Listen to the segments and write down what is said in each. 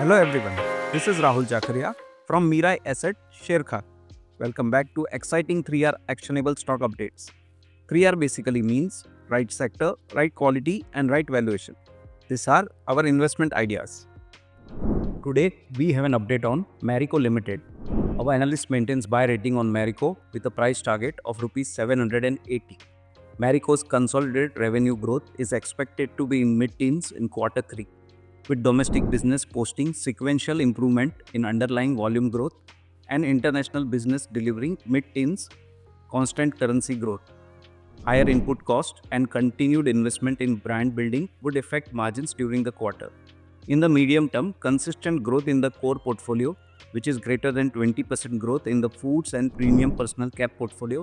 Hello everyone, this is Rahul Jakaria from Mirae Asset Sharekhan. Welcome back to exciting 3R actionable stock updates. 3R basically means right sector, right quality and right valuation. These are our investment ideas. Today we have an update on Marico Ltd. Our analyst maintains buy rating on Marico with a price target of Rs 780. Marico's consolidated revenue growth is expected to be in mid-teens in quarter 3, with domestic business posting sequential improvement in underlying volume growth and international business delivering mid-teens constant currency growth. Higher input cost and continued investment in brand building would affect margins during the quarter. In the medium term, consistent growth in the core portfolio, which is greater than 20% growth in the foods and premium personal care portfolio,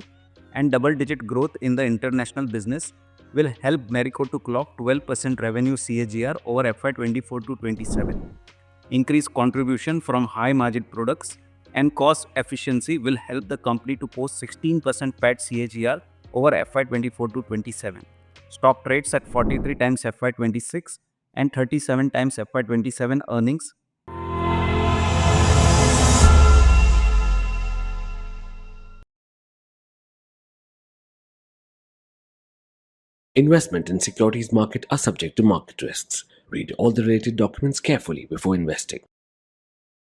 and double-digit growth in the international business will help Marico to clock 12% revenue CAGR over FY24 to 27. Increased contribution from high-margin products and cost efficiency will help the company to post 16% PAT CAGR over FY24 to 27. Stock trades at 43 times FY26 and 37 times FY27 earnings. Investment in securities market are subject to market risks. Read all the related documents carefully before investing.